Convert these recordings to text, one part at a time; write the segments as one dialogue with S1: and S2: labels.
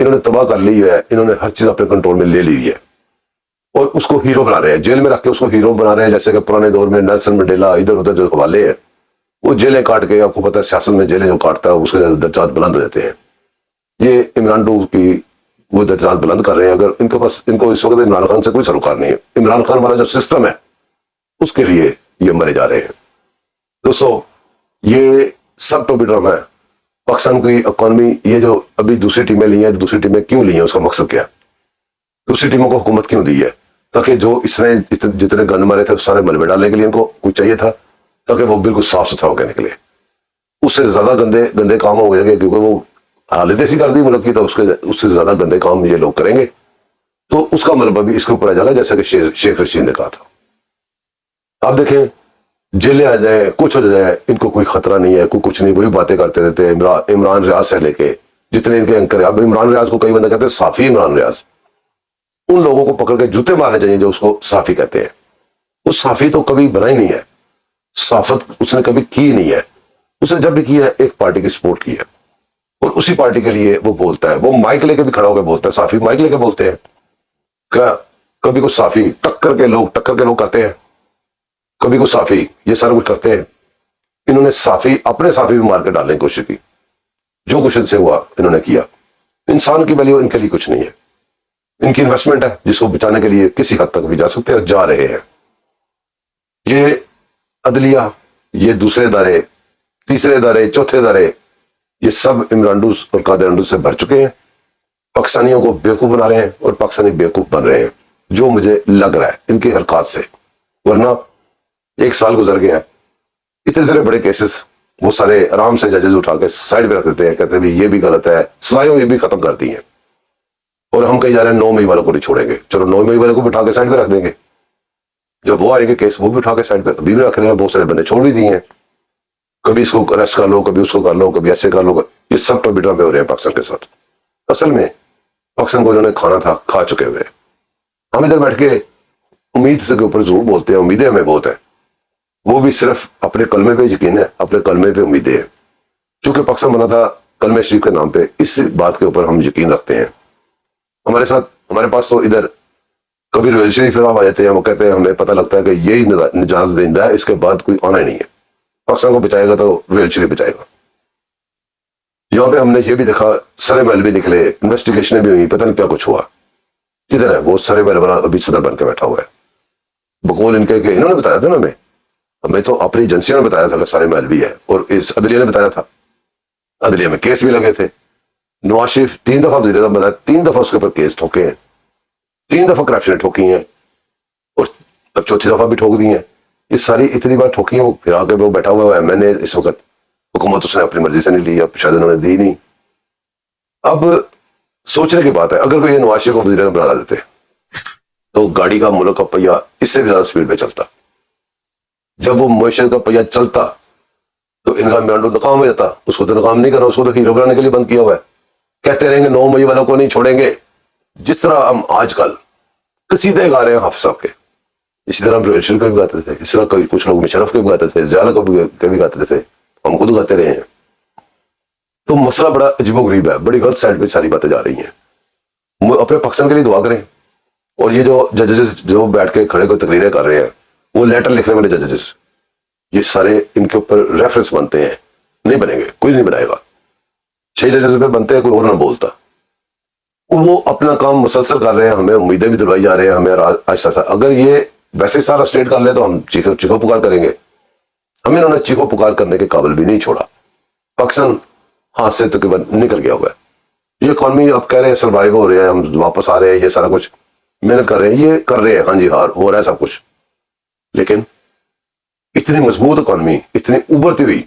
S1: انہوں نے تباہ کر لی ہے, انہوں نے ہر چیز اپنے کنٹرول میں لے لی ہے, اور اس کو ہیرو بنا رہے ہیں, جیل میں رکھ کے اس کو ہیرو بنا رہے ہیں. جیسے کہ پرانے دور میں نیلسن منڈیلا, ادھر ادھر جو حوالے ہیں, وہ جیلیں کاٹ کے, آپ کو پتہ ہے سیاست میں جیلیں جو کاٹتا ہے اس کے درجات بلند ہو جاتے ہیں. یہ عمران ڈو کی وہ درجات بلند کر رہے ہیں. اگر ان کے پاس, ان کو اس وقت عمران خان سے کوئی سروکار نہیں ہے. عمران خان والا جو سسٹم ہے اس کے لیے یہ مرے جا رہے ہیں. دوستو, یہ سب ٹوپی ڈرامہ ہے. پاکستان کی اکانومی, یہ جو ابھی دوسری ٹیمیں لی ہیں, دوسری ٹیمیں کیوں لی ہیں, اس کا مقصد کیا ہے؟ دوسری ٹیموں کو حکومت کیوں دی ہے؟ تاکہ جو اس نے جتنے گند مارے تھے سارے ملبے ڈالنے کے لیے ان کو کچھ چاہیے تھا, تاکہ وہ بالکل صاف ستھرا ہو کے نکلے. اس سے زیادہ گندے کام ہو گئے, کیونکہ وہ حالت ایسی کر دی ملک کی, تو اس سے زیادہ گندے کام یہ لوگ کریں گے, تو اس کا ملبہ بھی اس کے اوپر آ جائے گا, جیسا کہ شیخ رشید نے کہا تھا. آپ دیکھیں, جیلیں آ جائیں, کچھ ہو جائے, ان کو کوئی خطرہ نہیں ہے, کوئی کچھ نہیں, وہی باتیں کرتے رہتے ہیں. عمران ریاض سے لے کے جتنے ان کے اینکر ہیں, اب عمران ریاض کو کئی بندے کہتے ہیں صافی عمران ریاض, ان لوگوں کو پکڑ کے جوتے مارنے چاہیے جو اس کو صافی کہتے ہیں. وہ صافی تو کبھی بنا ہی نہیں ہے, صافت اس نے کبھی کی نہیں ہے. اس نے جب بھی کی ہے ایک پارٹی کی سپورٹ کی ہے, اور اسی پارٹی کے لیے وہ بولتا ہے. وہ مائک لے کے بھی کھڑا ہو کے بولتا ہے, صافی مائک لے کے بولتے ہیں. کیا کبھی کوئی صافی ٹکر کے لوگ کرتے ہیں, کبھی کوئی صافی یہ سارا کچھ کرتے ہیں. انہوں نے صافی, اپنے صافی بھی مار کے ڈالنے کی کوشش کی. جو کچھ ان سے ہوا انہوں نے کیا. انسان کی ویلیو ان کے لیے کچھ نہیں ہے. ان کی انویسٹمنٹ ہے جس کو بچانے کے لیے کسی حد تک بھی جا سکتے ہیں, اور جا رہے ہیں. یہ عدلیہ, یہ دوسرے ادارے, تیسرے ادارے, چوتھے ادارے, یہ سب عمرانڈوز اور قادر انڈوز سے بھر چکے ہیں. پاکستانیوں کو بیوقوف بنا رہے ہیں, اور پاکستانی بیوقوف بن رہے ہیں, جو مجھے لگ رہا ہے ان کی حرکات سے. ورنہ ایک سال گزر گیا, اتنے سارے بڑے کیسز وہ سارے آرام سے ججز اٹھا کے سائڈ پہ رکھ دیتے ہیں, کہتے ہیں یہ بھی غلط ہے, سزائیں یہ بھی ختم کر دی ہیں. اور ہم کہیں جا رہے ہیں 9 مئی والوں کو نہیں چھوڑیں گے, چلو 9 مئی والوں کو بٹھا کے سائڈ پہ رکھ دیں گے. جب وہ آئیں گے کیس, وہ بھی اٹھا کے سائڈ پہ ابھی بھی رکھ رہے ہیں. بہت سارے بندے چھوڑ بھی دیے ہیں, کبھی اس کو اریسٹ کر لو, کبھی اس کو کر لو, کبھی ایسے کر لو. یہ سب تو بیٹا پہ ہو رہے ہیں پاکستان کے ساتھ. اصل میں پاکستان کو انہوں نے کھانا تھا, کھا چکے ہوئے. ہم ادھر بیٹھ کے امید سے کے اوپر ضرور بولتے ہیں, امیدیں ہمیں بہت ہیں. وہ بھی صرف اپنے کلمے پہ یقین ہے, اپنے کلمے پہ امیدیں ہیں. چونکہ پاکستان بنا تھا کلمہ شریف کے نام پہ, اس بات کے اوپر ہم یقین رکھتے ہیں. ہمارے پاس تو ادھر کبھی رویل شریف آ جاتے ہیں, وہ کہتے ہیں ہمیں پتہ لگتا ہے کہ یہی نجات دہندہ ہے, اس کے بعد کوئی آنا ہی نہیں ہے. پاکستان کو بچائے گا تو رویل شریف بچائے گا. یہاں پہ ہم نے یہ بھی دیکھا, سرے محل بھی نکلے, انویسٹیگیشنیں بھی ہوئی, پتہ نہیں کیا کچھ ہوا. کدھر ہے وہ سرے محل والا ابھی صدر بن کے بیٹھا ہوا ہے, بقول ان کے کہ انہوں نے بتایا تھا نا, ہمیں تو اپنی ایجنسیوں نے بتایا تھا کہ سارے محل بھی ہے, اور اس عدلیہ نے بتایا تھا. عدلیہ میں کیس بھی لگے تھے. نواز شریف 3 دفعہ وزیر اعظم بنا, 3 دفعہ اس کے اوپر کیس ٹھوکے ہیں, 3 دفعہ کرپشن ٹھوکی ہیں, اور اب چوتھی دفعہ بھی ٹھوک دی ہیں. یہ ساری اتنی بار ٹھوکی ہیں, وہ پھر آ کے وہ بیٹھا ہوا ہے. میں نے اس وقت حکومت اس نے اپنی مرضی سے نہیں لی, اب شاید انہوں نے دی نہیں. اب سوچنے کی بات ہے, اگر کوئی نواز شریف کو وزیر اعظم بنا دیتے تو گاڑی کا, ملک کا پہیہ اس سے بھی زیادہ سپیڈ پہ چلتا. جب وہ معیشت کا پہیہ چلتا تو ان کا عمران ڈو ناکام ہو جاتا. اس کو تو ناکام نہیں کرنا, اس کو تو ہیرو بنانے کے لیے بند کیا ہوا ہے. کہتے رہیں گے 9 مئی والوں کو نہیں چھوڑیں گے, جس طرح ہم آج کل قصیدے گا رہے ہیں حافظ صاحب کے, اسی طرح ہم رویل شریف کو بھی گاتے تھے, اس طرح کچھ لوگ مشرف کو بھی گاتے تھے, زیادہ کو بھی گاتے تھے, ہم خود گاتے رہے ہیں. تو مسئلہ بڑا عجیب و غریب ہے, بڑی غلط سائڈ پہ ساری باتیں جا رہی ہیں. اپنے پاکستان کے لیے دعا کریں. اور یہ جو ججز جو بیٹھ کے کھڑے کو تقریریں کر رہے ہیں, وہ لیٹر لکھنے والے ججز, یہ سارے ان کے اوپر ریفرنس بنتے ہیں. نہیں بنیں گے, کوئی نہیں بنائے گا. 6 ججز پہ بنتے ہیں, کوئی اور نہ بولتا. وہ اپنا کام مسلسل کر رہے ہیں, ہمیں امیدیں بھی دلوائی جا رہے ہیں, ہمیں آہستہ آہستہ. اگر یہ ویسے سارا اسٹیٹ کر لے تو ہم چیخو پکار کریں گے. ہمیں انہوں نے چیخو پکار کرنے کے قابل بھی نہیں چھوڑا. پاکستان ہاتھ سے تقریباً نکل گیا ہوا ہے. یہ اکانومی آپ کہہ رہے ہیں سروائیو ہو رہے ہیں, ہم واپس آ رہے ہیں, یہ سارا کچھ محنت کر رہے ہیں, یہ کر رہے ہیں, ہاں جی ہاں ہو رہا ہے سب کچھ. لیکن اتنی مضبوط اکانومی, اتنی ابھرتی ہوئی,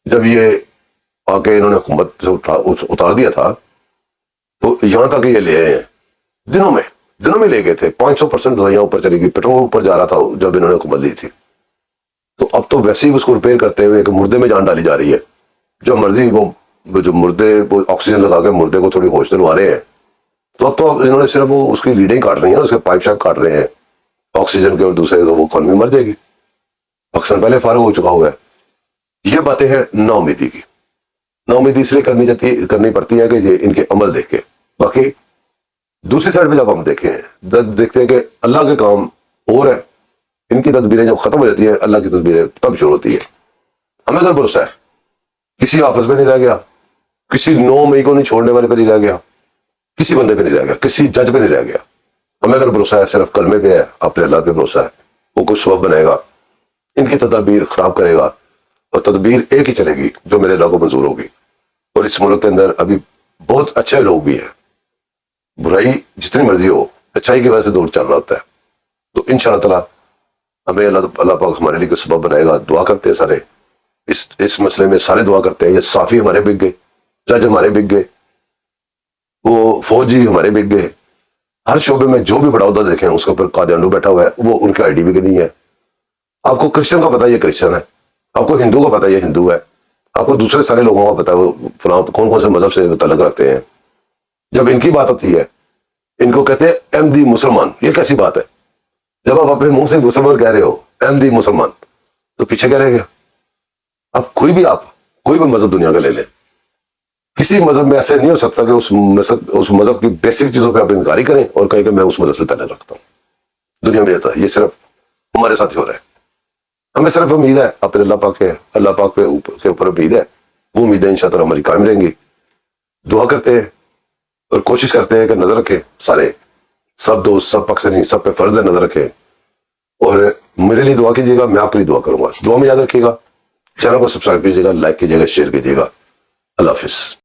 S1: جب یہ آ کے انہوں نے حکومت سے اتار دیا تھا, تو یہاں تک یہ لے آئے ہیں. دنوں میں لے گئے تھے. 500% دوائیاں اوپر چلی گئی, پیٹرول اوپر جا رہا تھا جب انہوں نے حکومت لی تھی. تو اب تو ویسے ہی اس کو ریپیئر کرتے ہوئے کہ مردے میں جان ڈالی جا رہی ہے. جو مرضی وہ جو مردے وہ آکسیجن لگا کے مردے کو تھوڑی ہوش دلوا رہے ہیں. تو اب تو انہوں نے صرف وہ اس کی لیڈیں کاٹ رہی ہیں, اس کے پائپ شائپ کاٹ رہے ہیں آکسیجن کے, اور دوسرے تو وہ اکانومی مر جائے گی. پاکستان پہلے فارغ ہو چکا ہوا ہے. یہ باتیں ہیں نا امیدی کی. نا امیدی اس لیے کرنی پڑتی ہے کہ یہ ان کے عمل دیکھ کے, باقی دوسری سائڈ پہ جب ہم دیکھتے ہیں کہ اللہ کے کام اور ہیں، ان کی تدبیریں جب ختم ہو جاتی ہیں اللہ کی تدبیریں تب شروع ہوتی ہے. ہمیں اگر بھروسہ ہے کسی آفس میں نہیں رہ گیا، کسی 9 مئی کو نہیں چھوڑنے والے پہ نہیں رہ گیا، کسی بندے پہ نہیں رہ گیا، کسی جج پہ نہیں رہ گیا. ہمیں اگر بھروسہ ہے صرف کلمے پہ ہے، اپنے اللہ پہ بھروسہ ہے، وہ کوئی سبب بنائے گا، ان کی تدابیر خراب کرے گا، اور تدبیر ایک ہی چلے گی جو میرے اللہ کو منظور ہوگی. اور اس ملک کے اندر ابھی بہت اچھے لوگ بھی ہیں، برائی جتنی مرضی ہو اچھائی کی وجہ سے دور چل رہا ہوتا ہے. تو ان شاء اللہ تعالیٰ ہمیں اللہ پاک ہمارے لیے کوئی سبب بنائے گا. دعا کرتے ہیں سارے اس مسئلے میں، سارے دعا کرتے ہیں. یہ صافی ہمارے بک گئے، جج ہمارے بک گئے، وہ فوجی ہمارے بک گئے. ہر شعبے میں جو بھی بڑا عہدہ دیکھیں اس کے اوپر قادیانو بیٹھا ہوا ہے، وہ ان کی آئی ڈی بھی نہیں ہے. آپ کو کرسچن کا پتا یہ کرسچن ہے، آپ کو ہندو کا پتا یہ ہندو ہے، آپ کو دوسرے سارے لوگوں کا پتا وہ فلاں کون کون سے مذہب سے تعلق رکھتے ہیں. جب ان کی بات آتی ہے ان کو کہتے ہیں احمدی مسلمان. یہ کیسی بات ہے؟ جب آپ اپنے منہ سے مسلمان کہہ رہے ہو، احمدی مسلمان، تو پیچھے کیا رہ گیا؟ آپ کوئی بھی مذہب دنیا کا لے لیں، کسی مذہب میں ایسے نہیں ہو سکتا کہ اس مذہب کی بیسک چیزوں پہ آپ انکاری کریں اور کہیں کہ میں اس مذہب سے تعلق رکھتا ہوں. دنیا میں ہوتا ہے، یہ صرف ہمارے ساتھ ہی ہو رہا ہے. ہمیں صرف امید ہے اپنے اللہ پاک کے اوپر امید ہے. وہ امیدیں انشاءاللہ ہماری قائم رہیں گی. دعا کرتے ہیں اور کوشش کرتے ہیں کہ نظر رکھیں، سارے سب دوست سب پاکستانی نہیں، سب پہ فرض ہے نظر رکھیں. اور میرے لیے دعا کیجیے گا، میں آپ کے لیے دعا کروں گا. دعا میں یاد رکھیے گا. چینل کو سبسکرائب کیجیے گا، لائک کیجیے گا، شیئر کیجیے گا. اللہ حافظ.